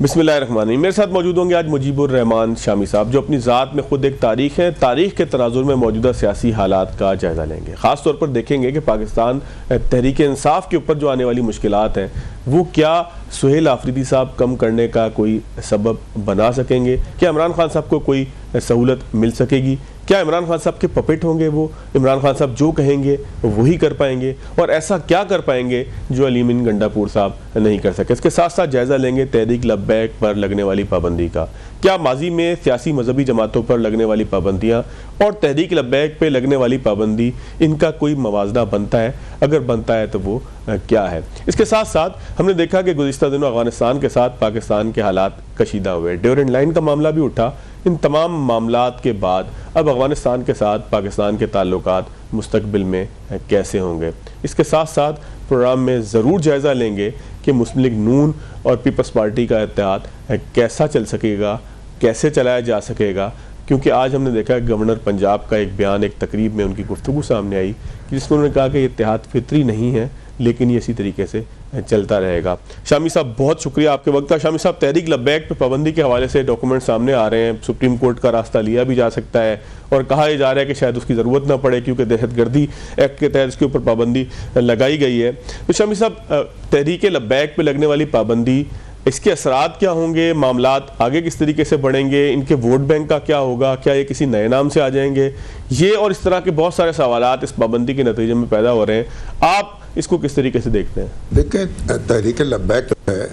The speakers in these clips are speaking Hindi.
बिस्मिल्लाहिर्रहमानिर्रहीम। मेरे साथ मौजूद होंगे आज मुजीबुर रहमान शामी साहब, जो अपनी ज़ात में ख़ुद एक तारीख़ है। तारीख़ के तनाजुर में मौजूदा सियासी हालात का जायज़ा लेंगे। ख़ास तौर पर देखेंगे कि पाकिस्तान तहरीक इंसाफ के ऊपर जो आने वाली मुश्किलात हैं वो क्या सुहेल आफरीदी साहब कम करने का कोई सबब बना सकेंगे? क्या इमरान खान साहब को कोई सहूलत मिल सकेगी? क्या इमरान खान साहब के पपेट होंगे वो? इमरान खान साहब जो कहेंगे वही कर पाएंगे? और ऐसा क्या कर पाएंगे जो अलीमीन गंडापुर साहब नहीं कर सके? इसके साथ साथ जायज़ा लेंगे तहरीक लब्बैक पर लगने वाली पाबंदी का। क्या माजी में सियासी मजहबी जमातों पर लगने वाली पाबंदियाँ और तहरीक लब्बैक पे लगने वाली पाबंदी, इनका कोई मवाजना बनता है? अगर बनता है तो वो क्या है? इसके साथ साथ हमने देखा कि गुज़िश्ता दिनों अफगानिस्तान के साथ पाकिस्तान के हालात कशीदा हुए। ड्यूरेंट लाइन का मामला भी उठा। इन तमाम मामलात के बाद अब अफगानिस्तान के साथ पाकिस्तान के ताल्लुकात मुस्तकबिल में कैसे होंगे? इसके साथ साथ प्रोग्राम में ज़रूर जायज़ा लेंगे कि मुस्लिम लीग नून और पीपल्स पार्टी का इत्तेहाद कैसा चल सकेगा, कैसे चलाया जा सकेगा। क्योंकि आज हमने देखा है गवर्नर पंजाब का एक बयान एक तकरीब में उनकी गुफ्तगू सामने आई जिसमें उन्होंने कहा कि ये इत्तेहाद फितरी नहीं है, लेकिन ये इसी तरीके से चलता रहेगा। शामी साहब, बहुत शुक्रिया आपके वक्त का। शामी साहब, तहरीक लब्बैक पे पाबंदी के हवाले से डॉक्यूमेंट सामने आ रहे हैं। सुप्रीम कोर्ट का रास्ता लिया भी जा सकता है और कहा जा रहा है कि शायद उसकी ज़रूरत ना पड़े क्योंकि दहशतगर्दी एक्ट के तहत इसके ऊपर पाबंदी लगाई गई है। तो शामी साहब, तहरीक लब्बैक पे लगने वाली पाबंदी, इसके असरात क्या होंगे? मामलात आगे किस तरीके से बढ़ेंगे? इनके वोट बैंक का क्या होगा? क्या ये किसी नए नाम से आ जाएंगे? ये और इस तरह के बहुत सारे सवालात इस पाबंदी के नतीजे में पैदा हो रहे हैं। आप इसको किस तरीके से देखते हैं? देखिए, तहरीक लब्बैक है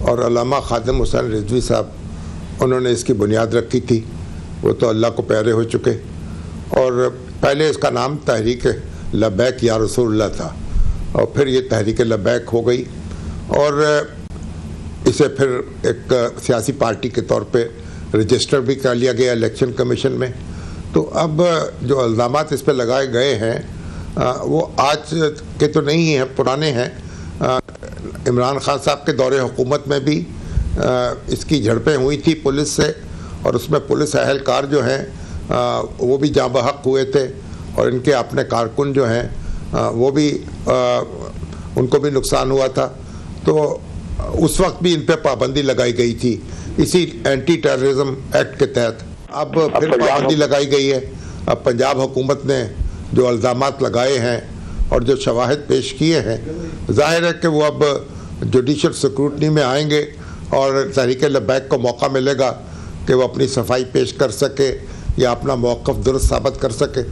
और अल्लामा खादिम हुसैन रिजवी साहब उन्होंने इसकी बुनियाद रखी थी। वो तो अल्लाह को प्यारे हो चुके और पहले इसका नाम तहरीक लब्बैक या रसूलुल्लाह था और फिर ये तहरीक लब्बैक हो गई और इसे फिर एक सियासी पार्टी के तौर पे रजिस्टर भी कर लिया गया इलेक्शन कमीशन में। तो अब जो इल्ज़ामात इस पे लगाए गए हैं वो आज के तो नहीं हैं, पुराने हैं। इमरान खान साहब के दौरे हुकूमत में भी इसकी झड़पें हुई थी पुलिस से और उसमें पुलिस अहलकार जो हैं वो भी जाँ बहक हुए थे और इनके अपने कारकुन जो हैं वो भी उनको भी नुकसान हुआ था। तो उस वक्त भी इन पे पाबंदी लगाई गई थी इसी एंटी टेररिज्म एक्ट के तहत। अब फिर पाबंदी लगाई गई है। अब पंजाब हुकूमत ने जो इल्ज़ामात लगाए हैं और जो शवाहिद पेश किए हैं, जाहिर है कि वो अब जुडिशल स्क्रूटनी में आएंगे और तहरीक लब्बैक को मौका मिलेगा कि वो अपनी सफाई पेश कर सके या अपना मौक़िफ़ दुरुस्त साबित कर सके।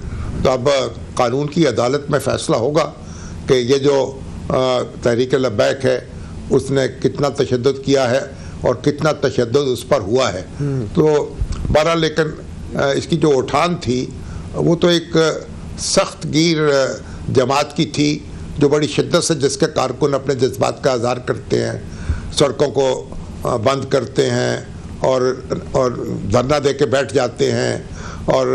तो अब कानून की अदालत में फ़ैसला होगा कि ये जो तहरीक लब्बैक है उसने कितना तशद्दुद किया है और कितना तशद्दुद उस पर हुआ है। तो बहरहाल लेकिन इसकी जो उठान थी वो तो एक सख्त गिर जमात की थी जो बड़ी शिद्दत से जिसके कारकुन अपने जज्बात का इज़हार करते हैं, सड़कों को बंद करते हैं और धरना दे के बैठ जाते हैं और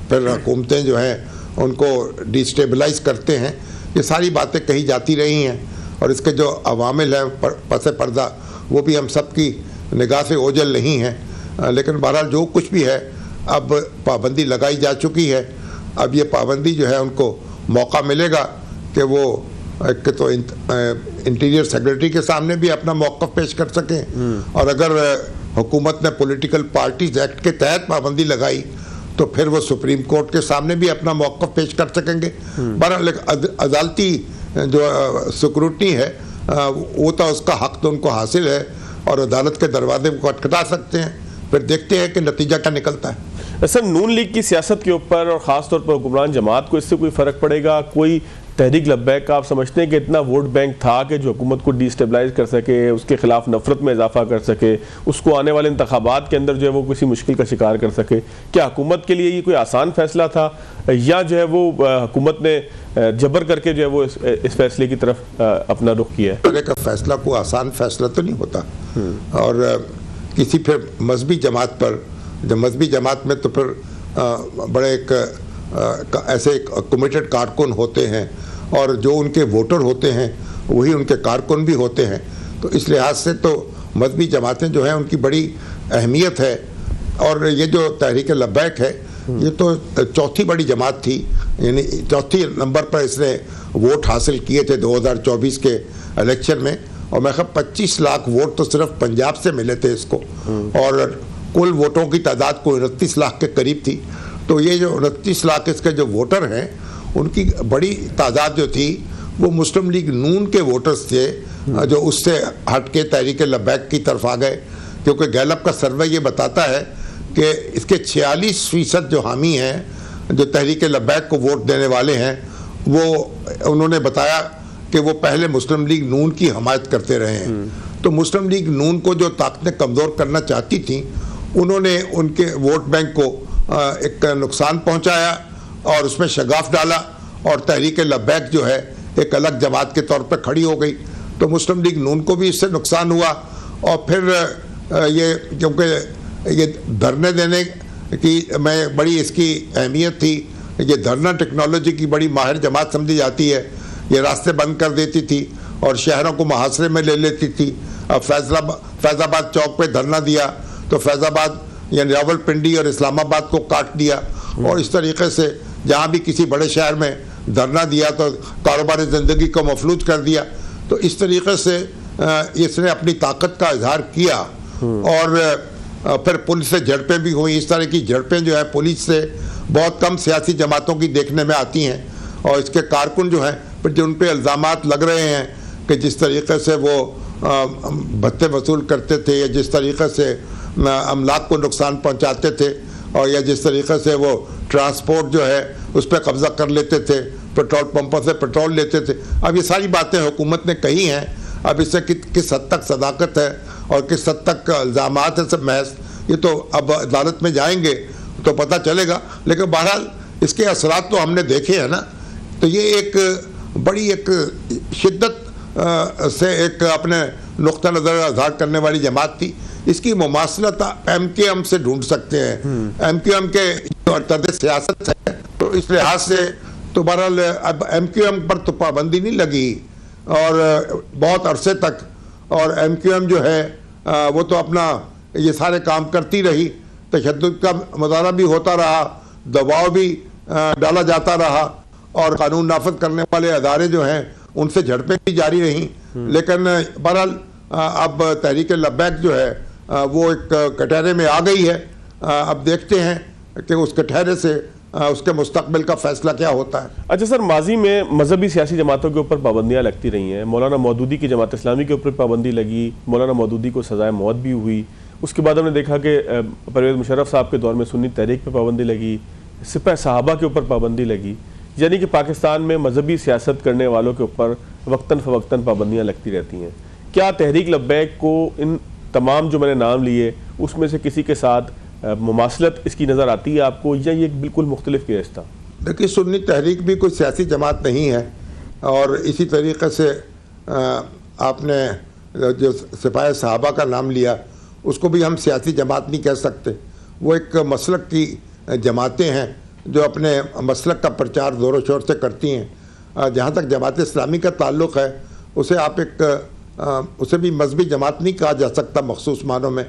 फिर हुकूमतें जो हैं उनको डिस्टेबलाइज करते हैं। ये सारी बातें कही जाती रही हैं और इसके जो अवामिल हैं पसे पर्दा वो भी हम सब की निगाह से ओझल नहीं हैं। लेकिन बहरहाल जो कुछ भी है अब पाबंदी लगाई जा चुकी है। अब ये पाबंदी जो है उनको मौका मिलेगा कि वो एक तो इंटीरियर सेक्रेटरी के सामने भी अपना मौक़िफ़ पेश कर सकें और अगर हुकूमत ने पॉलिटिकल पार्टीज़ एक्ट के तहत पाबंदी लगाई तो फिर वो सुप्रीम कोर्ट के सामने भी अपना मौक़िफ़ पेश कर सकेंगे। बहरहाल अदालती जो स्क्रूटनी है वो तो उसका हक तो उनको हासिल है और अदालत के दरवाजे को खटखटा सकते हैं। फिर देखते हैं कि नतीजा क्या निकलता है। सर, नून लीग की सियासत के ऊपर और ख़ास तौर पर हुक्मरान जमात को इससे कोई फ़र्क पड़ेगा? कोई तहरीक लब्बैक का आप समझते हैं कि इतना वोट बैंक था कि जो हुकूमत को डिस्टेबलाइज कर सके, उसके खिलाफ नफरत में इजाफा कर सके, उसको आने वाले इंतखाबात के अंदर जो है वो किसी मुश्किल का शिकार कर सके? क्या हुकूमत के लिए ये कोई आसान फैसला था या जो है वो हुकूमत ने जबर करके जो है वो इस फैसले की तरफ अपना रुख किया है? तरह का फैसला कोई आसान फैसला तो नहीं होता और किसी फिर मजहबी जमात पर, जब मजहबी जमात में तो फिर बड़े एक ऐसे कमिटेड कारकुन होते हैं और जो उनके वोटर होते हैं वही उनके कारकुन भी होते हैं। तो इस लिहाज से तो मजहबी जमातें जो हैं उनकी बड़ी अहमियत है। और ये जो तहरीक लब्बैक है ये तो चौथी बड़ी जमात थी, यानी चौथी नंबर पर इसने वोट हासिल किए थे 2024 के इलेक्शन में और मैं 25 लाख वोट तो सिर्फ पंजाब से मिले थे इसको, और कुल वोटों की तादाद को 29 लाख के करीब थी। तो ये जो 29 लाख इसके जो वोटर हैं, उनकी बड़ी तादाद जो थी वो मुस्लिम लीग नून के वोटर्स थे, जो उससे हट के तहरीक लब्बैक की तरफ आ गए। क्योंकि गैलप का सर्वे ये बताता है कि इसके 46% जो हामी हैं, जो तहरीक लब्बैक को वोट देने वाले हैं, वो उन्होंने बताया कि वो पहले मुस्लिम लीग नून की हमायत करते रहे हैं। तो मुस्लिम लीग नून को जो ताकतें कमज़ोर करना चाहती थी, उन्होंने उनके वोट बैंक को एक नुकसान पहुंचाया और उसमें शगाफ डाला, और तहरीक लब्बैक जो है एक अलग जमात के तौर पर खड़ी हो गई। तो मुस्लिम लीग नून को भी इससे नुकसान हुआ। और फिर ये क्योंकि ये धरने देने की मैं बड़ी इसकी अहमियत थी, ये धरना टेक्नोलॉजी की बड़ी माहिर जमात समझी जाती है। ये रास्ते बंद कर देती थी और शहरों को मुहासरे में ले लेती थी। अब फैज़ाबाद चौक पे धरना दिया तो फैज़ाबाद यानी रावलपिंडी और इस्लामाबाद को काट दिया, और इस तरीके से जहाँ भी किसी बड़े शहर में धरना दिया तो कारोबारी ज़िंदगी को मफलूज कर दिया। तो इस तरीके से इसने अपनी ताकत का इजहार किया। और फिर पुलिस से झड़पें भी हुई। इस तरह की झड़पें जो है पुलिस से बहुत कम सियासी जमातों की देखने में आती हैं, और इसके कारकुन जो हैं फिर जो उन पर इल्ज़ामात लग रहे हैं कि जिस तरीके से वो भत्ते वसूल करते थे, या जिस तरीके से अमलाक को नुकसान पहुंचाते थे, और या जिस तरीके से वो ट्रांसपोर्ट जो है उस पर कब्जा कर लेते थे, पेट्रोल पंपों से पेट्रोल लेते थे। अब ये सारी बातें हुकूमत ने कही हैं। अब इससे किस हद तक सदाकत है और किस हद तक इल्ज़ामात है सब महज, ये तो अब अदालत में जाएंगे तो पता चलेगा। लेकिन बहरहाल इसके असरात तो हमने देखे हैं ना। तो ये एक बड़ी एक शिद्दत से एक अपने नुक्ता नज़र इज़हार करने वाली जमात थी। इसकी मुमासलत MKM से ढूंढ सकते हैं। MKM के जो तर्ज सियासत है, तो इस लिहाज से तो बहरहाल अब MKM पर तो पाबंदी नहीं लगी और बहुत अरसे तक, और MKM जो है वो तो अपना ये सारे काम करती रही। तशद्दुद का मुजाहरा भी होता रहा, दबाव भी डाला जाता रहा, और कानून नाफिज करने वाले अदारे जो हैं उनसे झड़पें भी जारी रहीं। लेकिन बहरहाल अब तहरीक लब्बैक जो है वो एक कटहरे में आ गई है। अब देखते हैं कि उस कटहरे से उसके मुस्तकबिल का फैसला क्या होता है। अच्छा सर, माजी में मजहबी सियासी जमातों के ऊपर पाबंदियां लगती रही हैं। मौलाना मौदूदी की जमात इस्लामी के ऊपर पाबंदी लगी, मौलाना मौदूदी को सजाए मौत भी हुई। उसके बाद हमने देखा कि परवेज़ मुशर्रफ साहब के दौर में सुन्नी तहरीक पर पाबंदी लगी, सिपह सहाबा के ऊपर पाबंदी लगी। यानी कि पाकिस्तान में मजहबी सियासत करने वालों के ऊपर वक्तन फ़वक्तन पाबंदियाँ लगती रहती हैं। क्या तहरीक लब्बैक को इन तमाम जो मैंने नाम लिए उसमें से किसी के साथ मुमासलत इसकी नज़र आती है आपको, या ये बिल्कुल मुख्तलिफ केस था? देखिए, सुन्नी तहरीक भी कोई सियासी जमात नहीं है, और इसी तरीके से आपने जो सिपाही सहाबा का नाम लिया उसको भी हम सियासी जमात नहीं कह सकते। वो एक मसलक की जमातें हैं जो अपने मसलक का प्रचार ज़ोरों शोर से करती हैं। जहाँ तक जमात इस्लामी का ताल्लुक़ है, उसे आप उसे भी मजहबी जमात नहीं कहा जा सकता मखसूस मानों में।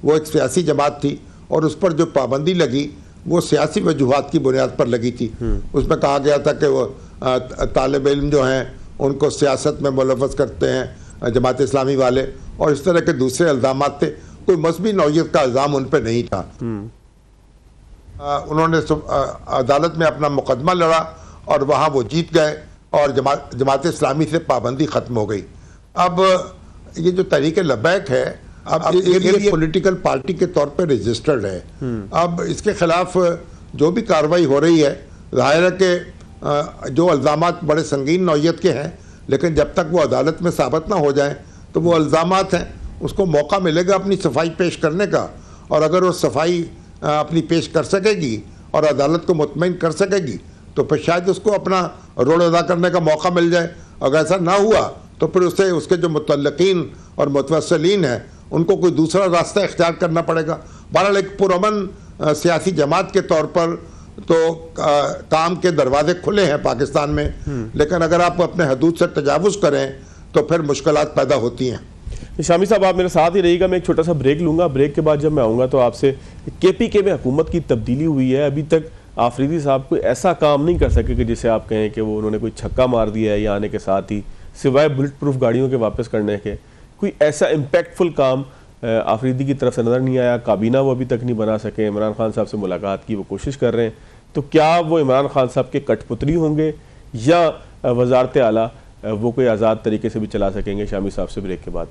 वो एक सियासी जमात थी, और उस पर जो पाबंदी लगी वो सियासी वजूहात की बुनियाद पर लगी थी। उसमें कहा गया था कि वो तालिब इल्म जो हैं उनको सियासत में मुलव्वस करते हैं जमात इस्लामी वाले, और इस तरह के दूसरे इल्ज़ामात थे। कोई मजहबी नौयत का इल्ज़ाम उन पर नहीं था। उन्होंने अदालत में अपना मुकदमा लड़ा और वहाँ वो जीत गए, और जमात इस्लामी से पाबंदी ख़त्म हो गई। अब ये जो तहरीक लब्बैक है, अब ये पॉलिटिकल पार्टी के तौर पे रजिस्टर्ड है। अब इसके खिलाफ जो भी कार्रवाई हो रही है, ज़ाहिर है कि जो इल्ज़ामात बड़े संगीन नौयत के हैं, लेकिन जब तक वो अदालत में साबित ना हो जाए तो वो इल्ज़ामात हैं, उसको मौका मिलेगा अपनी सफाई पेश करने का। और अगर वो सफाई अपनी पेश कर सकेगी और अदालत को मुतमईन कर सकेगी तो फिर शायद उसको अपना रोल अदा करने का मौका मिल जाए। अगर ऐसा ना हुआ तो फिर उसे उसके जो मुतल्लिकीन और मुतवस्सिलीन हैं उनको कोई दूसरा रास्ता इख्तियार करना पड़ेगा। बहरहाल एक पुरअमन सियासी जमात के तौर पर तो काम के दरवाजे खुले हैं पाकिस्तान में, लेकिन अगर आप अपने हदूद से तजावुज़ करें तो फिर मुश्किलात पैदा होती हैं। शामी साहब, आप मेरे साथ ही रहिएगा, मैं एक छोटा सा ब्रेक लूँगा। ब्रेक के बाद जब मैं आऊँगा तो आपसे KPK में हुकूमत की तब्दीली हुई है, अभी तक आफरीदी साहब कोई ऐसा काम नहीं कर सके कि जिसे आप कहें कि वो उन्होंने कोई छक्का मार दिया है या आने के साथ ही सिवाय बुलेट प्रूफ गाड़ियों के वापस करने के कोई ऐसा इम्पैक्टफुल काम आफरीदी की तरफ से नज़र नहीं आया। काबीना वो अभी तक नहीं बना सके, इमरान खान साहब से मुलाकात की वो कोशिश कर रहे हैं, तो क्या वो इमरान खान साहब के कठपुतली होंगे या वजारत आला वो कोई आज़ाद तरीके से भी चला सकेंगे? शामी साहब से ब्रेक के बाद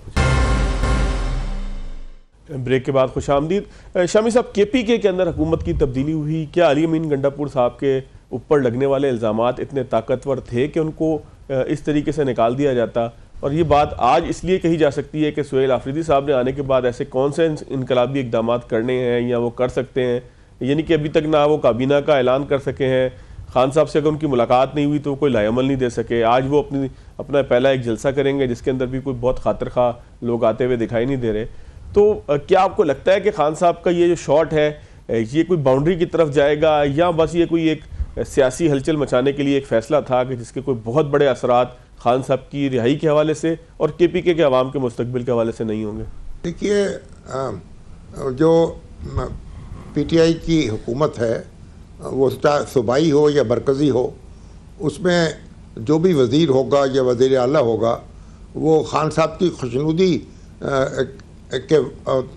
ब्रेक के बाद खुश आमदीद। शामी साहब, KPK के अंदर हुकूमत की तब्दीली हुई, क्या अली अमीन गंडापुर साहब के ऊपर लगने वाले इल्ज़ामात इतने ताकतवर थे कि उनको इस तरीके से निकाल दिया जाता? और ये बात आज इसलिए कही जा सकती है कि सुहेल आफरीदी साहब ने आने के बाद ऐसे कौन से इनकलाबी इकदाम करने हैं या वो कर सकते हैं, यानी कि अभी तक ना वो काबीना का ऐलान कर सके हैं, खान साहब से अगर उनकी मुलाकात नहीं हुई तो वो कोई लाएअमल नहीं दे सके, आज वो अपना पहला एक जलसा करेंगे जिसके अंदर भी कोई बहुत खातिर खा लोग आते हुए दिखाई नहीं दे रहे। तो क्या आपको लगता है कि खान साहब का ये जो शॉट है ये कोई बाउंड्री की तरफ जाएगा या बस ये कोई एक सियासी हलचल मचाने के लिए एक फ़ैसला था कि जिसके कोई बहुत बड़े असरात खान साहब की रिहाई के हवाले से और KPK के अवाम के मुस्तकबिल के हवाले से नहीं होंगे? देखिए, जो PTI की हुकूमत है वो सूबाई हो या मरकज़ी हो, उसमें जो भी वज़ीर होगा या वज़ीर आला होगा वो खान साहब की खुशनुदी के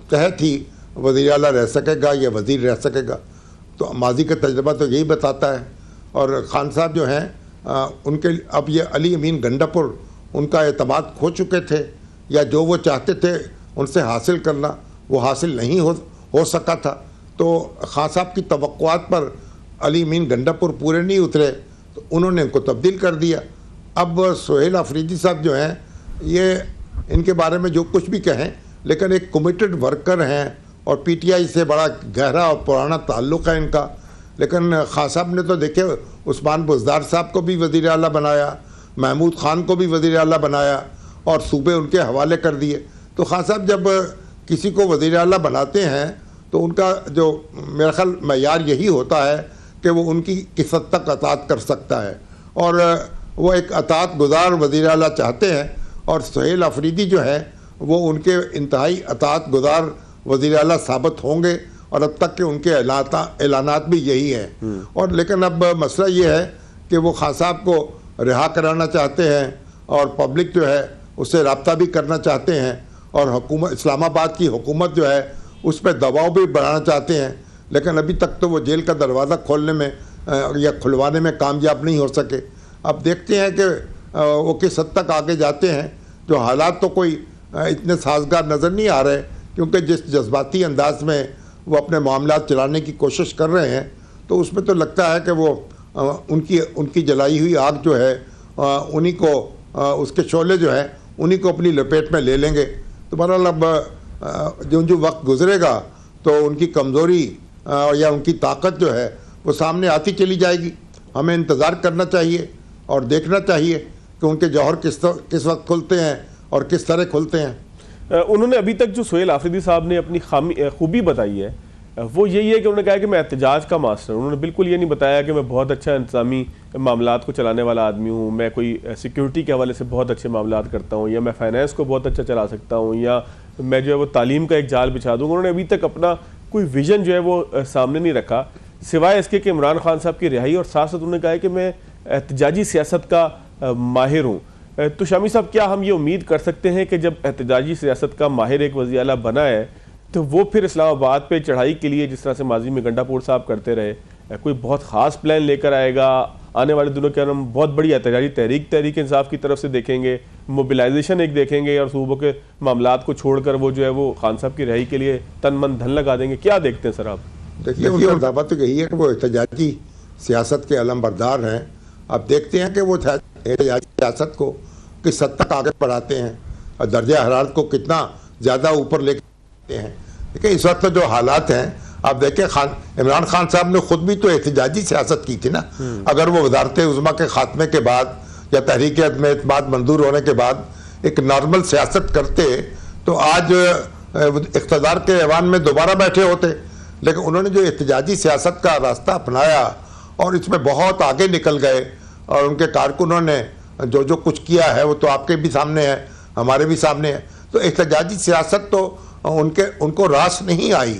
तहत ही वज़ीर आला रह सकेगा या वज़ीर रह सकेगा। तो माजी का तजर्बा तो यही बताता है। और ख़ान साहब जो हैं उनके अब ये अली अमीन गंडापुर उनका एतमाद खो चुके थे, या जो वो चाहते थे उनसे हासिल करना वो हासिल नहीं हो सका था। तो ख़ान साहब की तवक्कुआत पर अली अमीन गंडापुर पूरे नहीं उतरे तो उन्होंने उनको तब्दील कर दिया। अब सुहेल आफरीदी साहब जो हैं, ये इनके बारे में जो कुछ भी कहें, लेकिन एक कमिटेड वर्कर हैं और PTI से बड़ा गहरा और पुराना ताल्लुक़ है इनका। लेकिन खान साहब ने तो देखे उस्मान बुज़दार साहब को भी वज़ीर आला बनाया, महमूद ख़ान को भी वज़ीर आला बनाया और सूबे उनके हवाले कर दिए। तो खान साहब जब किसी को वज़ीर आला बनाते हैं तो उनका जो मेरा ख्याल मयार यही होता है कि वो उनकी किस हद तक अतात कर सकता है, और वो एक अतात गुजार वज़ीर आला चाहते हैं। और सुहेल आफरीदी जो है वो उनके इंतहाई अतात गुजार वज़ीर आला साबित होंगे, और अब तक के उनके ऐलानात भी यही हैं। और लेकिन अब मसला ये है कि वो खान साहब को रिहा कराना चाहते हैं और पब्लिक जो है उससे रब्ता भी करना चाहते हैं, और हुकूमत इस्लामाबाद की हुकूमत जो है उस पर दबाव भी बढ़ाना चाहते हैं। लेकिन अभी तक तो वो जेल का दरवाज़ा खोलने में या खुलवाने में कामयाब नहीं हो सके। अब देखते हैं कि वो किस हद तक आगे जाते हैं। जो हालात तो कोई इतने साजगार नज़र नहीं आ रहे, क्योंकि जिस जज्बाती अंदाज में वो अपने मामलात चलाने की कोशिश कर रहे हैं, तो उसमें तो लगता है कि वो उनकी जलाई हुई आग जो है उन्हीं को उसके शोले जो है उन्हीं को अपनी लपेट में ले लेंगे। तो बहरहाल अब जो वक्त गुजरेगा तो उनकी कमज़ोरी या उनकी ताकत जो है वो सामने आती चली जाएगी। हमें इंतज़ार करना चाहिए और देखना चाहिए कि उनके जौहर किस वक्त खुलते हैं और किस तरह खुलते हैं। उन्होंने अभी तक जो सुहेल आफरीदी साहब ने अपनी खूबी बताई है वो यही है कि उन्होंने कहा कि मैं एहतजाज का मास्टर। उन्होंने बिल्कुल ये नहीं बताया कि मैं बहुत अच्छा इंतज़ामी मामलात को चलाने वाला आदमी हूँ, मैं कोई सिक्योरिटी के हवाले से बहुत अच्छे मामलात करता हूँ, या मैं फाइनेंस को बहुत अच्छा चला सकता हूँ, या मैं जो है वो तालीम का एक जाल बिछा दूँगा। उन्होंने अभी तक अपना कोई विज़न जो है वो सामने नहीं रखा, सिवाय इसके कि इमरान खान साहब की रिहाई, और साथ साथ उन्होंने कहा है कि मैं एहतजाजी सियासत का माहिर हूँ। तो शामी साहब, क्या हम ये उम्मीद कर सकते हैं कि जब एहतजाजी सियासत का माहिर एक वज़ीर आला बना है तो वो फिर इस्लामाबाद पे चढ़ाई के लिए जिस तरह से माजी में गंडापुर साहब करते रहे, कोई बहुत ख़ास प्लान लेकर आएगा? आने वाले दिनों के अंदर हम बहुत बड़ी एहतजाजी तहरीक इंसाफ की तरफ से देखेंगे, मोबिलाइजेशन एक देखेंगे, और सूबों के मामलात को छोड़कर वो जो है वो खान साहब की रिहाई के लिए तन मन धन लगा देंगे। क्या देखते हैं सर आप? देखिए, उनका दावा तो यही है कि वो एहतजाजी सियासत के अलमबरदार हैं। अब देखते हैं कि वो एहतजाजी सियासत को किस हद तक आगे बढ़ाते हैं और दर्जा हरारत को कितना ज़्यादा ऊपर लेके हैं। देखिए, इस वक्त जो हालात हैं, आप देखें इमरान खान साहब ने खुद भी तो एहतजाजी सियासत की थी ना। अगर वो वज़ारत उज़्मा के खात्मे के बाद या तहरीक में एतमाद मंजूर होने के बाद एक नॉर्मल सियासत करते तो आज इक़्तिदार के ऐवान में दोबारा बैठे होते। लेकिन उन्होंने जो एहतजाजी सियासत का रास्ता अपनाया और इसमें बहुत आगे निकल गए, और उनके कारकुनों ने जो कुछ किया है वो तो आपके भी सामने है, हमारे भी सामने है। तो एहतजाजी सियासत तो उनको रास नहीं आई,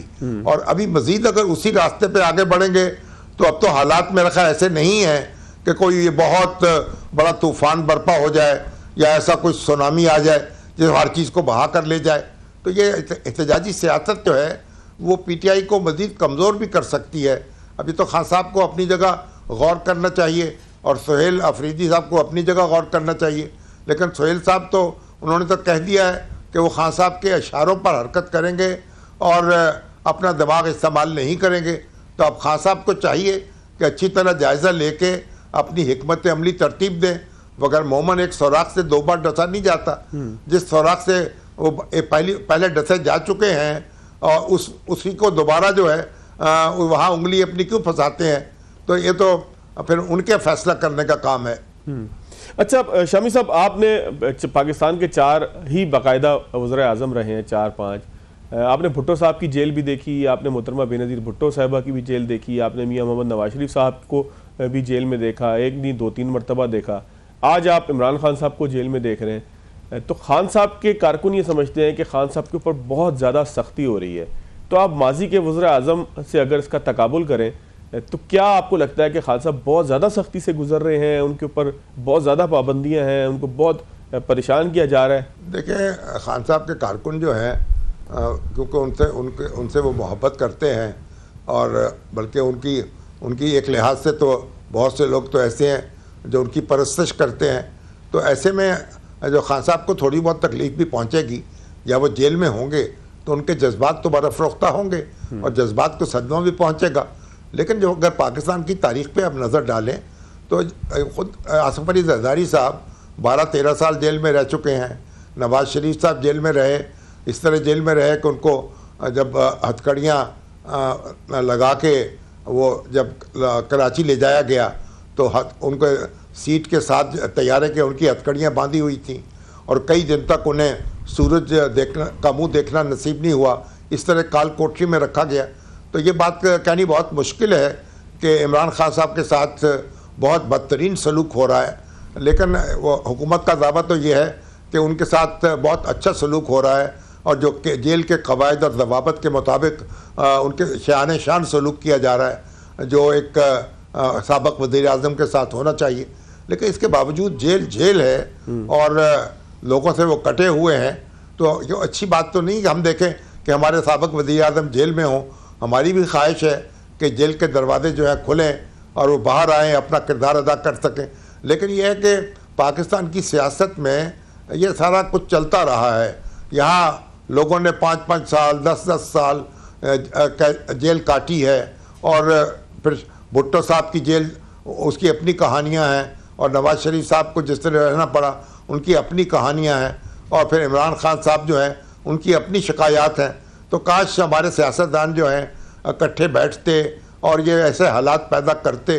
और अभी मजीद अगर उसी रास्ते पे आगे बढ़ेंगे तो अब तो हालात मेरा ख्याल ऐसे नहीं है कि कोई ये बहुत बड़ा तूफान बर्पा हो जाए या ऐसा कोई सुनामी आ जाए जो हर चीज़ को बहा कर ले जाए। तो ये एहतजाजी सियासत जो है वो पीटीआई को मज़ीद कमज़ोर भी कर सकती है। अभी तो खान साहब को अपनी जगह गौर करना चाहिए और सुहेल अफरीदी साहब को अपनी जगह गौर करना चाहिए, लेकिन सुहेल साहब तो उन्होंने तो कह दिया है कि वो खान साहब के इशारों पर हरकत करेंगे और अपना दिमाग इस्तेमाल नहीं करेंगे। तो अब खान साहब को चाहिए कि अच्छी तरह जायज़ा लेके अपनी हिकमत अमली तरतीब दें, मगर मोमन एक सौराख से 2 बार डसा नहीं जाता। जिस सौराख से वो पहले डसे जा चुके हैं और उसी को दोबारा जो है वहाँ उंगली अपनी क्यों फंसाते हैं। तो ये तो फिर उनके फैसला करने का काम है। अच्छा शामी साहब, आपने पाकिस्तान के 4 ही बाकायदा वज़ीर आज़म रहे हैं, 4-5। आपने भुट्टो साहब की जेल भी देखी, आपने मोहतरमा बेनज़ीर भुट्टो साहिबा की भी जेल देखी, आपने मियां मोहम्मद नवाज शरीफ साहब को भी जेल में देखा, एक नहीं 2-3 मरतबा देखा। आज आप इमरान खान साहब को जेल में देख रहे हैं। तो खान साहब के कारकुन ये समझते हैं कि खान साहब के ऊपर बहुत ज़्यादा सख्ती हो रही है। तो आप माजी के वज़ीर आज़म से अगर इसका तकाबुल करें तो क्या आपको लगता है कि खान साहब बहुत ज़्यादा सख्ती से गुजर रहे हैं, उनके ऊपर बहुत ज़्यादा पाबंदियाँ हैं, उनको बहुत परेशान किया जा रहा है? देखिए, खान साहब के कारकुन जो हैं, क्योंकि उनसे वो मोहब्बत करते हैं और बल्कि उनकी एक लिहाज से तो बहुत से लोग तो ऐसे हैं जो उनकी परस्तिश करते हैं। तो ऐसे में जो खान साहब को थोड़ी बहुत तकलीफ भी पहुंचेगी या वो जेल में होंगे तो उनके जज्बात तो बरफरोख्ता होंगे और जज्बात को सदमा भी पहुंचेगा। लेकिन जो अगर पाकिस्तान की तारीख़ पे अब नज़र डालें तो ख़ुद आसिफ अली ज़रदारी साहब 12-13 साल जेल में रह चुके हैं। नवाज शरीफ साहब जेल में रहे, इस तरह जेल में रहे कि उनको जब हथकड़ियाँ लगा के वो जब कराची ले जाया गया तो उनको सीट के साथ तैयारे के उनकी हथकड़ियाँ बांधी हुई थी और कई दिन तक उन्हें सूरज का मुँह देखना नसीब नहीं हुआ। इस तरह काल कोठरी में रखा गया। तो ये बात कहनी बहुत मुश्किल है कि इमरान खान साहब के साथ बहुत बदतरीन सलूक हो रहा है, लेकिन वो हुकूमत का दावा तो ये है कि उनके साथ बहुत अच्छा सलूक हो रहा है और जो जेल के कवायद और ज़वाबत के मुताबिक उनके शान शान सलूक किया जा रहा है, जो एक साबिक़ वज़ीर आज़म के साथ होना चाहिए। लेकिन इसके बावजूद जेल है और लोगों से वो कटे हुए हैं। तो ये अच्छी बात तो नहीं कि हम देखें कि हमारे साबिक़ वज़ीर आज़म जेल में हों। हमारी भी ख्वाहिश है कि जेल के दरवाजे जो है खुलें और वो बाहर आएँ, अपना किरदार अदा कर सकें। लेकिन यह है कि पाकिस्तान की सियासत में ये सारा कुछ चलता रहा है। यहाँ लोगों ने 5-5 साल 10-10 साल जेल काटी है और फिर भुट्टो साहब की जेल, उसकी अपनी कहानियाँ हैं और नवाज शरीफ साहब को जिस तरह रहना पड़ा उनकी अपनी कहानियाँ हैं और फिर इमरान खान साहब जो हैं उनकी अपनी शिकायत हैं। तो काश हमारे सियासतदान जो हैं इकट्ठे बैठते और ये ऐसे हालात पैदा करते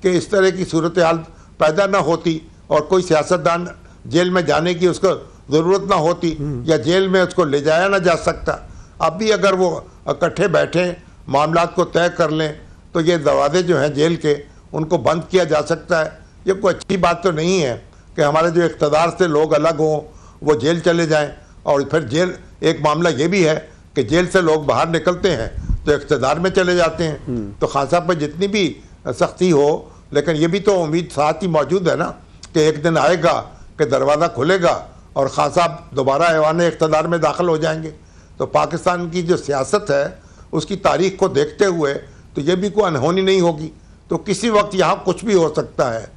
कि इस तरह की सूरत हाल पैदा ना होती और कोई सियासतदान जेल में जाने की उसको ज़रूरत ना होती या जेल में उसको ले जाया ना जा सकता। अब भी अगर वो इकट्ठे बैठें, मामलात को तय कर लें तो ये दरवाजे जो हैं जेल के उनको बंद किया जा सकता है। ये कोई अच्छी बात तो नहीं है कि हमारे जो इक़्तिदार से लोग अलग हों, वो जेल चले जाएं। और फिर जेल, एक मामला ये भी है कि जेल से लोग बाहर निकलते हैं तो इक़्तिदार में चले जाते हैं। तो खान साहब पर जितनी भी सख्ती हो, लेकिन ये भी तो उम्मीद साथ ही मौजूद है ना कि एक दिन आएगा कि दरवाज़ा खुलेगा और खान साहब दोबारा ऐवान इक़्तिदार में दाखिल हो जाएंगे। तो पाकिस्तान की जो सियासत है उसकी तारीख़ को देखते हुए तो ये भी कोई अनहोनी नहीं होगी। तो किसी वक्त यहाँ कुछ भी हो सकता है।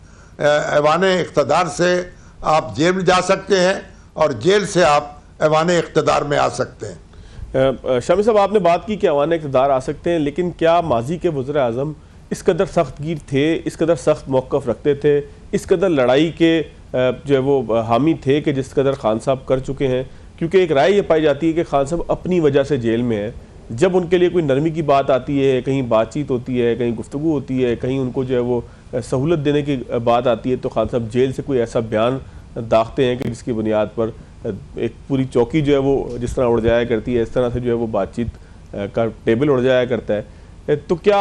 ऐवान इक़्तिदार से आप जेल में जा सकते हैं और जेल से आप ऐवान इक़्तिदार में आ सकते हैं। शामी साहब, आपने बात की कि ऐवान इक़्तिदार आ सकते हैं, लेकिन क्या माजी के वज़ीर आज़म इस कदर सख्त गिर थे, इस कदर सख्त मौक़िफ़ रखते थे, इस कदर लड़ाई के जो है वो हामी थे कि जिस कदर खान साहब कर चुके हैं? क्योंकि एक राय ये पाई जाती है कि खान साहब अपनी वजह से जेल में है। जब उनके लिए कोई नरमी की बात आती है, कहीं बातचीत होती है, कहीं गुफ्तगू होती है, कहीं उनको जो है वो सहूलत देने की बात आती है, तो खान साहब जेल से कोई ऐसा बयान दागते हैं कि जिसकी बुनियाद पर एक पूरी चौकी जो है वो जिस तरह उड़ जाया करती है, इस तरह से जो है वो बातचीत का टेबल उड़ जाया करता है। तो क्या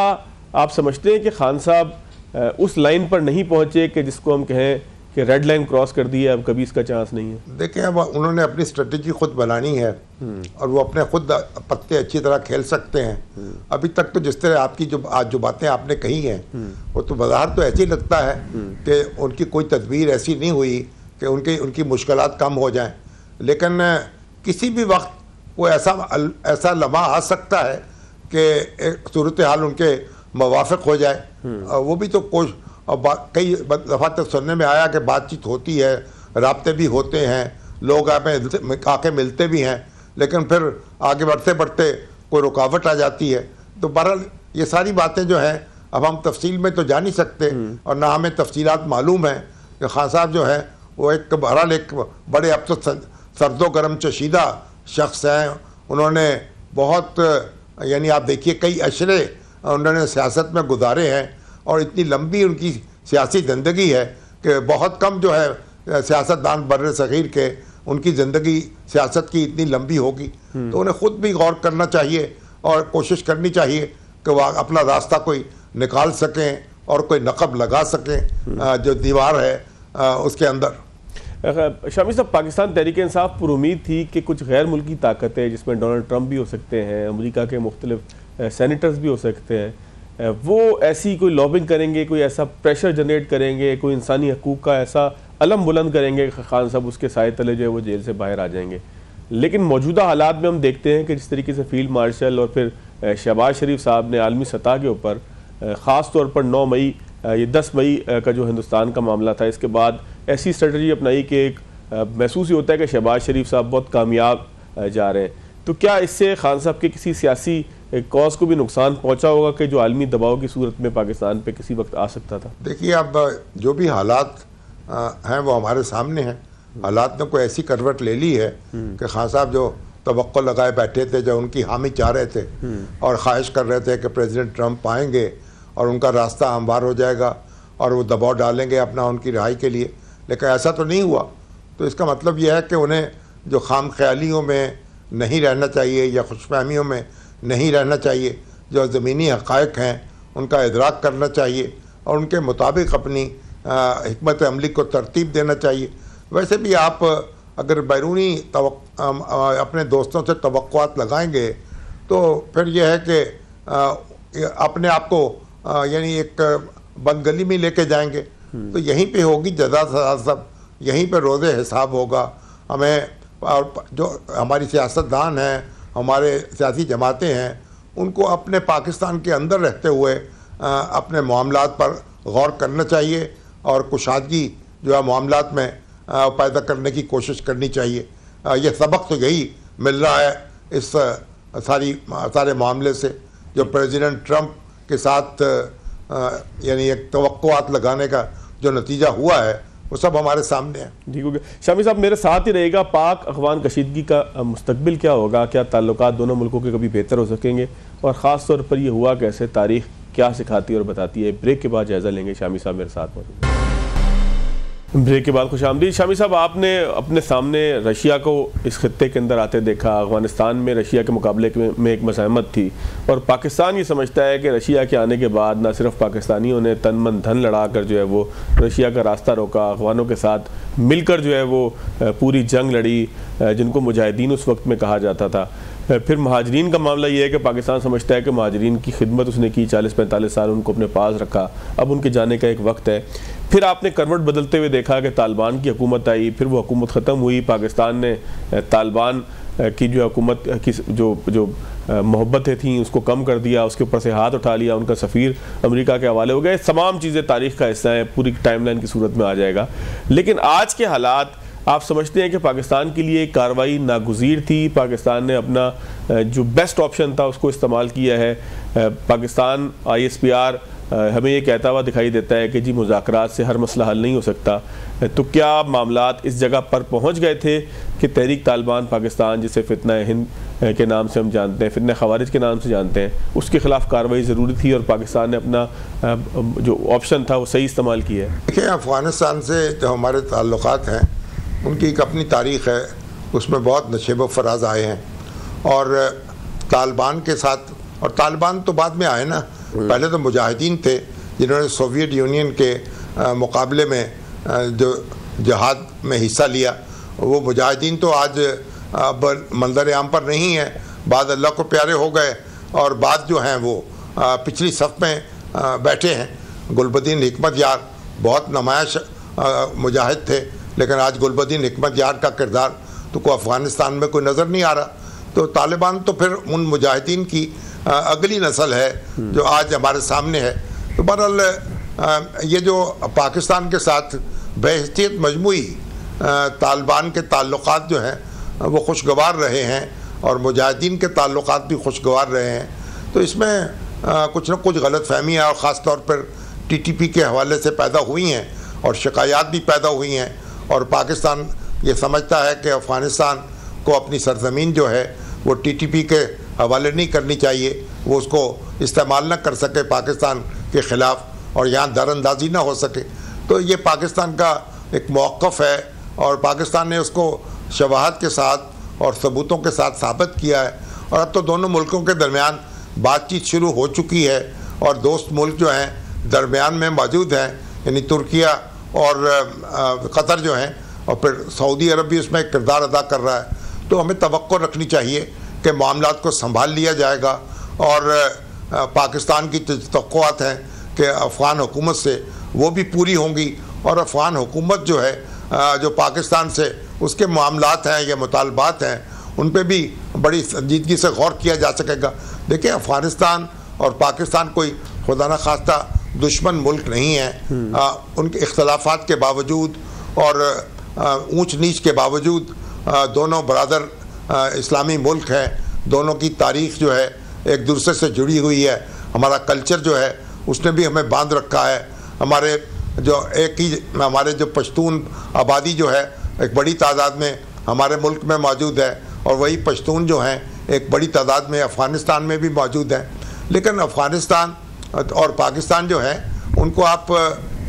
आप समझते हैं कि खान साहब उस लाइन पर नहीं पहुँचे कि जिसको हम कहें कि रेड लाइन क्रॉस कर दी है, अब कभी इसका चांस नहीं है? देखिए, अब उन्होंने अपनी स्ट्रेटजी खुद बनानी है और वो अपने खुद पत्ते अच्छी तरह खेल सकते हैं। अभी तक तो जिस तरह आपकी जो बातें आपने कही हैं वो तो बाजार तो ऐसे ही लगता है कि उनकी कोई तदबीर ऐसी नहीं हुई कि उनकी मुश्किलात कम हो जाएं, लेकिन किसी भी वक्त वो ऐसा लम्हा आ सकता है कि सूरत हाल उनके मुवाफिक हो जाए। वो भी तो कई दफ़ा तक सुनने में आया कि बातचीत होती है, राब्ते भी होते हैं, लोग आके मिलते भी हैं, लेकिन फिर आगे बढ़ते बढ़ते कोई रुकावट आ जाती है। तो बहरहाल ये सारी बातें जो हैं अब हम तफसील में तो जा नहीं सकते और ना हमें तफसीलात मालूम है कि खान साहब जो है वो बहरहाल एक बड़े अब तो सर्दो गर्म चशीदा शख्स हैं। उन्होंने बहुत यानी आप देखिए कई अशरे उन्होंने सियासत में गुजारे हैं और इतनी लंबी उनकी सियासी ज़िंदगी है कि बहुत कम जो है सियासतदान बर्रे सग़ीर के उनकी ज़िंदगी सियासत की इतनी लंबी होगी। तो उन्हें ख़ुद भी गौर करना चाहिए और कोशिश करनी चाहिए कि वह अपना रास्ता कोई निकाल सकें और कोई नक़ब लगा सकें जो दीवार है उसके अंदर। शामी साहब, पाकिस्तान तहरीक इंसाफ पर उम्मीद थी कि कुछ गैर मुल्की ताकतें जिसमें डोनाल्ड ट्रंप भी हो सकते हैं, अमेरिका के मुख्तलिफ सेनेटर्स भी हो सकते हैं, वो ऐसी कोई लॉबिंग करेंगे, कोई ऐसा प्रेशर जनरेट करेंगे, कोई इंसानी हकूक़ का ऐसा अलम बुलंद करेंगे कि खान साहब उसके साए तले जो है वो जेल से बाहर आ जाएंगे। लेकिन मौजूदा हालात में हम देखते हैं कि जिस तरीके से फील्ड मार्शल और फिर शहबाज शरीफ साहब ने आलमी सतह के ऊपर ख़ास तौर पर 9 मई ये 10 मई का जो हिंदुस्तान का मामला था, इसके बाद ऐसी स्ट्रेटजी अपनाई कि एक महसूस ही होता है कि शहबाज शरीफ साहब बहुत कामयाब जा रहे हैं। तो क्या इससे खान साहब के किसी सियासी कॉज को भी नुकसान पहुंचा होगा कि जो आलमी दबाव की सूरत में पाकिस्तान पे किसी वक्त आ सकता था? देखिए, अब जो भी हालात हैं वो हमारे सामने हैं। हालात ने कोई ऐसी करवट ले ली है कि खान साहब जो तवक्को लगाए बैठे थे, जो उनकी हामी चाह रहे थे और ख्वाहिश कर रहे थे कि प्रेसिडेंट ट्रंप आएंगे और उनका रास्ता हमवार हो जाएगा और वो दबाव डालेंगे अपना उनकी रिहाई के लिए, लेकिन ऐसा तो नहीं हुआ। तो इसका मतलब यह है कि उन्हें जो खाम ख्यालियों में नहीं रहना चाहिए या खुशफहमियों में नहीं रहना चाहिए, जो ज़मीनी हक़ाइक़ हैं उनका इदराक करना चाहिए और उनके मुताबिक अपनी हिकमत अमली को तरतीब देना चाहिए। वैसे भी आप अगर बैरूनी अपने दोस्तों से तवक्कुआत लगाएंगे तो फिर यह है कि अपने आप को यानी एक बंद गली में लेके जाएंगे। तो यहीं पे होगी जज़ा सज़ा, सब यहीं पे रोज़े हिसाब होगा। हमें और जो हमारी सियासतदान हैं, हमारे सियासी जमातें हैं, उनको अपने पाकिस्तान के अंदर रहते हुए अपने मामलात पर गौर करना चाहिए और कुशादगी जो है मामलात में पैदा करने की कोशिश करनी चाहिए। ये सबक तो यही मिल रहा है इस सारे मामले से, जो प्रेसिडेंट ट्रंप के साथ यानी एक तवक्कुआत लगाने का जो नतीजा हुआ है वो सब हमारे सामने है। ठीक हो गया। शामी साहब मेरे साथ ही रहेगा, पाक अफगान कशीदगी का मुस्तकबिल क्या होगा? क्या ताल्लुकात दोनों मुल्कों के कभी बेहतर हो सकेंगे और ख़ास तौर पर ये हुआ कैसे, तारीख क्या सिखाती है और बताती है? ब्रेक के बाद जायज़ा लेंगे। शामी साहब मेरे साथ मौजूद। ब्रेक के बाद खुशामदीद। शामी साहब, आपने अपने सामने रशिया को इस खत्ते के अंदर आते देखा। अफगानिस्तान में रशिया के मुकाबले में एक मज़ाहमत थी और पाकिस्तान ये समझता है कि रशिया के आने के बाद ना सिर्फ पाकिस्तानियों ने तन मन धन लड़ा कर जो है वो रशिया का रास्ता रोका, अफगानों के साथ मिलकर जो है वो पूरी जंग लड़ी जिनको मुजाहिदीन उस वक्त में कहा जाता था। फिर महाजरीन का मामला ये है कि पाकिस्तान समझता है कि महाजरीन की खिदमत उसने की, 40-45 साल उनको अपने पास रखा, अब उनके जाने का एक वक्त है। फिर आपने करवट बदलते हुए देखा कि तालिबान की हुकूमत आई, फिर वो हुकूमत ख़त्म हुई, पाकिस्तान ने तालिबान की जो हुकूमत की जो मोहब्बतें थीं उसको कम कर दिया, उसके ऊपर से हाथ उठा लिया, उनका सफ़ीर अमेरिका के हवाले हो गए। तमाम चीज़ें तारीख़ का हिस्सा हैं, पूरी टाइमलाइन की सूरत में आ जाएगा। लेकिन आज के हालात आप समझते हैं कि पाकिस्तान के लिए कार्रवाई नागुज़ीर थी? पाकिस्तान ने अपना जो बेस्ट ऑप्शन था उसको इस्तेमाल किया है? पाकिस्तान ISPR हमें ये कहता हुआ दिखाई देता है कि जी मुज़ाकरात से हर मसला हल नहीं हो सकता। तो क्या मामलात इस जगह पर पहुंच गए थे कि तहरीक तालिबान पाकिस्तान, जिसे फितना हिंद के नाम से हम जानते हैं, फितना ख़वारिज के नाम से जानते हैं, उसके ख़िलाफ़ कार्रवाई ज़रूरी थी और पाकिस्तान ने अपना जो ऑप्शन था वो सही इस्तेमाल किया है? देखिए, अफ़गानिस्तान से जो हमारे ताल्लुकात हैं उनकी एक अपनी तारीख़ है, उसमें बहुत नशेब व फराज आए हैं। और तालिबान के साथ, और तालिबान तो बाद में आए ना, पहले तो मुजाहिदीन थे जिन्होंने सोवियत यूनियन के मुकाबले में जो जहाद में हिस्सा लिया। वो मुजाहिदीन तो आज अब मंजर आम पर नहीं है, बाद अल्लाह को प्यारे हो गए और बाद जो हैं वो पिछली सफ़ में बैठे हैं। गुलबदीन हिकमत यार बहुत नुमायाश मुजाहिद थे, लेकिन आज गुलबदीन हिकमत यार का किरदार तो कोई अफ़गानिस्तान में कोई नज़र नहीं आ रहा। तो तालिबान तो फिर उन मुजाहिदीन की अगली नस्ल है जो आज हमारे सामने है। तो बहरहाल ये जो पाकिस्तान के साथ बहैसियत मजमूई तालिबान के ताल्लुकात जो हैं वो खुशगवार रहे हैं और मुजाहिदीन के ताल्लुकात भी खुशगवार रहे हैं। तो इसमें कुछ न कुछ गलत फहमियाँ और ख़ास तौर पर TTP के हवाले से पैदा हुई हैं और शिकायत भी पैदा हुई हैं। और पाकिस्तान ये समझता है कि अफ़गानिस्तान को अपनी सरज़मीन जो है वो TTP के हवाले नहीं करनी चाहिए, वो उसको इस्तेमाल न कर सके पाकिस्तान के ख़िलाफ़ और यहाँ दरअंदाजी ना हो सके। तो ये पाकिस्तान का एक मौक़िफ़ है और पाकिस्तान ने उसको शवाहद के साथ और सबूतों के साथ साबित किया है। और अब तो दोनों मुल्कों के दरमियान बातचीत शुरू हो चुकी है और दोस्त मुल्क जो हैं दरमियान में मौजूद हैं, यानी तुर्किया और कतर जो हैं, और फिर सऊदी अरब भी उसमें एक किरदार अदा कर रहा है। तो हमें तवक्को रखनी चाहिए कि मामलात को संभाल लिया जाएगा और पाकिस्तान की तवक्कुआत हैं कि अफ़गान हुकूमत से वो भी पूरी होंगी और अफ़गान हुकूमत जो है जो पाकिस्तान से उसके मामलात हैं या मुतालबात हैं उन पर भी बड़ी संजीदगी से गौर किया जा सकेगा। देखिए, अफ़गानिस्तान और पाकिस्तान कोई खुदा न खास्ता दुश्मन मुल्क नहीं है। उनके इख्तलाफात के बावजूद और ऊंच नीच के बावजूद दोनों बरादर इस्लामी मुल्क हैं। दोनों की तारीख़ जो है एक दूसरे से जुड़ी हुई है। हमारा कल्चर जो है उसने भी हमें बांध रखा है। हमारे जो पश्तून आबादी जो है एक बड़ी तादाद में हमारे मुल्क में मौजूद है और वही पश्तून जो हैं एक बड़ी तादाद में अफ़गानिस्तान में भी मौजूद हैं। लेकिन अफ़गानिस्तान और पाकिस्तान जो है उनको आप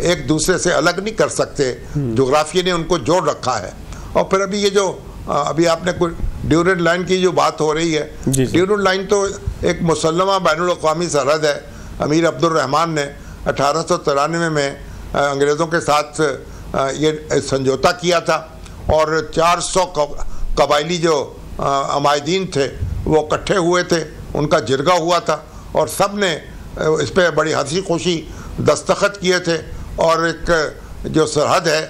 एक दूसरे से अलग नहीं कर सकते। जोग्राफिया ने उनको जोड़ रखा है। और फिर अभी ये जो अभी आपने कुछ ड्यूरेंट लाइन की जो बात हो रही है, ड्यूरेंट लाइन तो एक मुसल्लमा बैनुल अक़वामी सरहद है। अमीर अब्दुल रहमान ने 1893 में अंग्रेज़ों के साथ ये समझौता किया था और 400 कबायली जो अमायदीन थे वो इकट्ठे हुए थे, उनका जिरगा हुआ था और सब ने इस पर बड़ी हंसी खुशी दस्तखत किए थे और एक जो सरहद है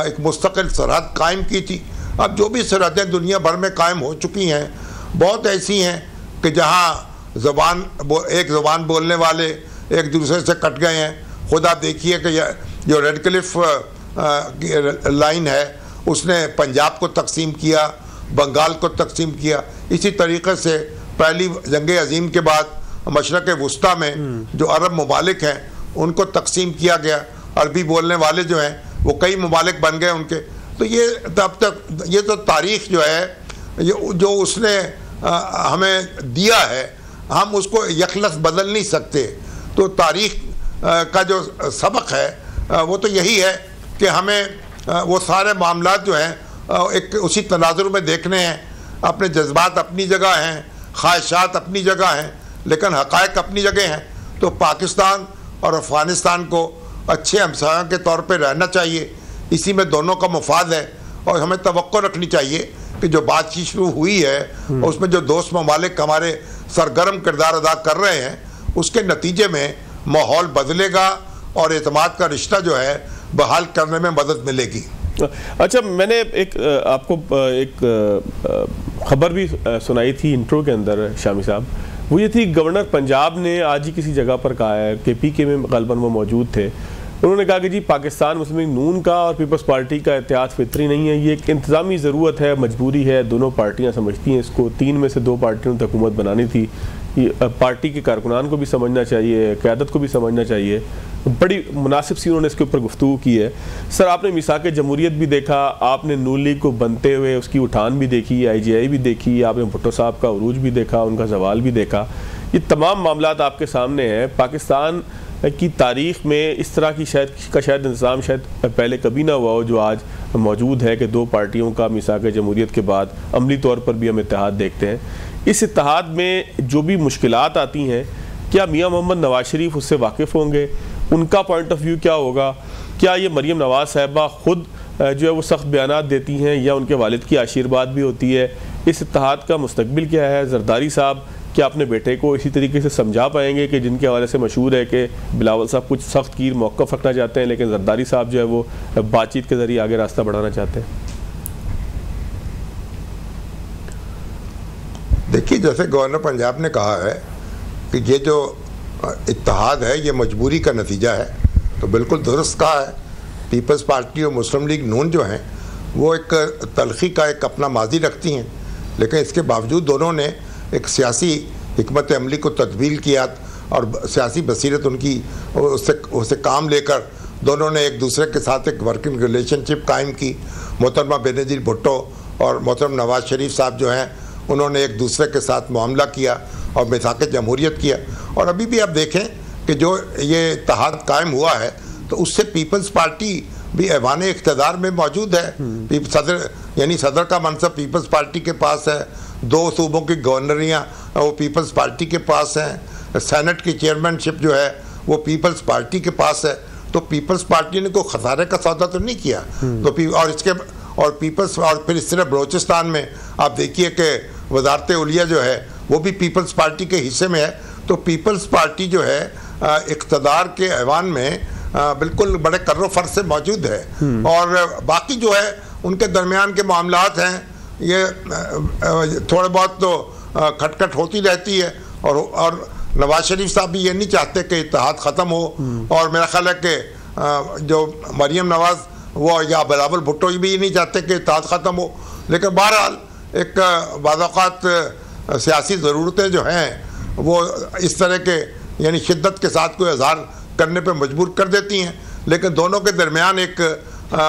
एक मुस्तकिल सरहद कायम की थी। अब जो भी सरहदें दुनिया भर में कायम हो चुकी हैं बहुत ऐसी हैं कि जहाँ एक ज़ुबान बोलने वाले एक दूसरे से कट गए हैं। खुद आप देखिए कि जो रेड क्लिफ लाइन है उसने पंजाब को तकसीम किया, बंगाल को तकसीम किया। इसी तरीके से पहली जंग अजीम के बाद मशरक़ वुस्ता में जो अरब ममालिक हैं उनको तकसीम किया गया। अरबी बोलने वाले जो हैं वो कई ममालिक बन गए उनके। तो ये तब तक ये तो तारीख़ जो है ये जो उसने हमें दिया है हम उसको यकलस बदल नहीं सकते। तो तारीख़ का जो सबक है वो तो यही है कि हमें वो सारे मामलात जो हैं एक उसी तनाजुर में देखने हैं। अपने जज्बात अपनी जगह हैं, ख्वाहिशात अपनी जगह हैं, लेकिन हक़ाइक़ अपनी जगह हैं। तो पाकिस्तान और अफ़गानिस्तान को अच्छे हमसायों के तौर पे रहना चाहिए। इसी में दोनों का मुफाद है और हमें तवक्को रखनी चाहिए कि जो बातचीत शुरू हुई है और उसमें जो दोस्त ममालिक हमारे सरगर्म किरदार अदा कर रहे हैं उसके नतीजे में माहौल बदलेगा और एतमाद का रिश्ता जो है बहाल करने में मदद मिलेगी। अच्छा, मैंने आपको एक खबर भी सुनाई थी इंट्रो के अंदर शामी साहब, वो ये थी गवर्नर पंजाब ने आज ही किसी जगह पर कहा है कि PK में गलबन वो मौजूद थे। उन्होंने कहा कि जी पाकिस्तान मुस्लिम लीग नून का और पीपल्स पार्टी का इत्तेहाद फितरी नहीं है, ये एक इंतज़ामी ज़रूरत है, मजबूरी है। दोनों पार्टियां समझती हैं इसको। 3 में से 2 पार्टियों ने हुकूमत बनानी थी। पार्टी के कारकुनान को भी समझना चाहिए, क़यादत को भी समझना चाहिए। बड़ी मुनासिब सी उन्होंने इसके ऊपर गुफ्तगू की है। सर, आपने मिसाक जमहूरियत भी देखा, आपने नून लीग को बनते हुए उसकी उठान भी देखी, IGI भी देखी, आपने भुट्टो साहब का उरूज भी देखा, उनका जवाल भी देखा। ये तमाम मामलात आपके सामने हैं। पाकिस्तान की तारीख़ में इस तरह की शायद इंतज़ाम शायद पहले कभी ना हुआ हो जो आज मौजूद है कि 2 पार्टियों का मिसाक जमहूरियत के बाद अमली तौर पर भी हम इत्तेहाद देखते हैं। इस इत्तेहाद में जो भी मुश्किलात आती हैं, क्या मियाँ मोहम्मद नवाज शरीफ उससे वाकिफ़ होंगे? उनका पॉइंट ऑफ व्यू क्या होगा? क्या ये मरीम नवाज साहिबा ख़ुद जो है वो सख्त बयानात देती हैं या उनके वालिद की आशीर्वाद भी होती है? इस इत्तेहाद का मुस्तकबिल क्या है? जरदारी साहब क्या अपने बेटे को इसी तरीके से समझा पाएंगे कि जिनके हवाले से मशहूर है कि बिलावल साहब कुछ सख्त कीर मौक़िफ़ रखना चाहते हैं, लेकिन जरदारी साहब जो है वो बातचीत के ज़रिए आगे रास्ता बढ़ाना चाहते हैं? देखिए, जैसे गवर्नर पंजाब ने कहा है कि ये जो इत्तेहाद है ये मजबूरी का नतीजा है, तो बिल्कुल दुरुस्त कहा है। पीपल्स पार्टी और मुस्लिम लीग नून जो हैं वो एक तलखी का एक अपना माजी रखती हैं, लेकिन इसके बावजूद दोनों ने एक सियासी हिकमत अमली को तदबील किया और सियासी बसीरत उनकी उससे काम लेकर दोनों ने एक दूसरे के साथ एक वर्किंग रिलेशनशिप कायम की। मोहतरमा बेनज़ीर भुट्टो और मोहतरम नवाज शरीफ साहब जो हैं उन्होंने एक दूसरे के साथ मामला किया और मिसाक़ जमहूरियत किया। और अभी भी आप देखें कि जो ये इत्तेहाद कायम हुआ है तो उससे पीपल्स पार्टी भी ऐवान इक़्तिदार में मौजूद है। सदर यानी सदर का मनसब पीपल्स पार्टी के पास है, 2 सूबों की गवर्नरियाँ वो पीपल्स पार्टी के पास हैं, सेनेट की चेयरमैनशिप जो है वो पीपल्स पार्टी के पास है। तो पीपल्स पार्टी ने कोई खसारे का सौदा तो नहीं किया। तो और पीपल्स और फिर इस तरह बलोचिस्तान में आप देखिए कि वजारत उलिया जो है वो भी पीपल्स पार्टी के हिस्से में है। तो पीपल्स पार्टी जो है इक़्तिदार के ऐवान में बिल्कुल बड़े कर्रो फर्ज से मौजूद है। और बाकी जो है उनके दरमियान के मामलात हैं ये थोड़े बहुत तो खटखट होती रहती है। और नवाज शरीफ साहब भी ये नहीं चाहते कि इत्तेहाद ख़त्म हो, और मेरा ख्याल है कि जो मरियम नवाज वो या बिलावल भुट्टो भी ये नहीं चाहते कि इत्तेहाद ख़त्म हो। लेकिन बहरहाल एक बाज़ाक़ात सियासी ज़रूरतें जो हैं वो इस तरह के यानी शिद्दत के साथ कोई इज़हार करने पे मजबूर कर देती हैं। लेकिन दोनों के दरमियान एक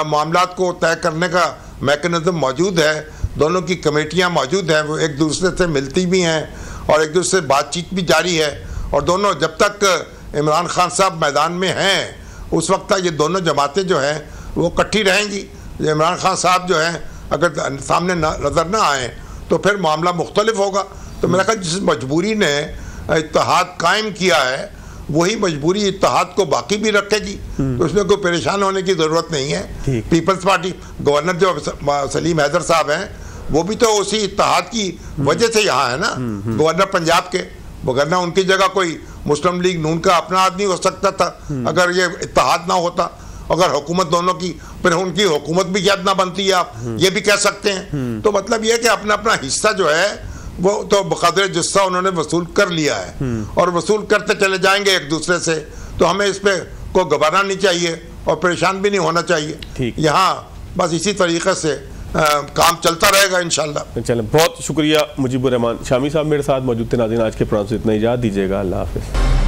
मामलात को तय करने का मैकेनिज़्म मौजूद है, दोनों की कमेटियां मौजूद हैं, वो एक दूसरे से मिलती भी हैं और एक दूसरे से बातचीत भी जारी है। और दोनों जब तक इमरान खान साहब मैदान में हैं उस वक्त तक ये दोनों जमातें जो हैं वो इकट्ठी रहेंगी। इमरान खान साहब जो हैं अगर सामने नज़र ना आए तो फिर मामला मुख्तलिफ होगा। तो मेरा ख्याल जिस मजबूरी ने इत्तेहाद कायम किया है वही मजबूरी इत्तेहाद को बाकी भी रखेगी। तो उसमें कोई परेशान होने की ज़रूरत नहीं है। पीपल्स पार्टी गवर्नर जो सलीम हैदर साहब हैं वो भी तो उसी इत्तेहाद की वजह से यहाँ है ना, गवर्नर पंजाब के। वगरना उनकी जगह कोई मुस्लिम लीग नून का अपना आदमी हो सकता था अगर ये इत्तेहाद ना होता। अगर हुकूमत दोनों की फिर उनकी हुकूमत भी शायद ना बनती है, आप ये भी कह सकते हैं। तो मतलब ये कि अपना अपना हिस्सा जो है वो तो बक़दर जिस्सा उन्होंने वसूल कर लिया है और वसूल करते चले जाएंगे एक दूसरे से। तो हमें इस पर को घबराना नहीं चाहिए और परेशान भी नहीं होना चाहिए। यहाँ बस इसी तरीके से काम चलता रहेगा इंशाल्लाह। चलें, बहुत शुक्रिया मुजीबुर रहमान शामी साहब मेरे साथ मौजूद थे। नाज़रीन, आज के प्रोग्राम से इतना इजाज़त दीजिएगा। अल्लाह हाफ़िज़।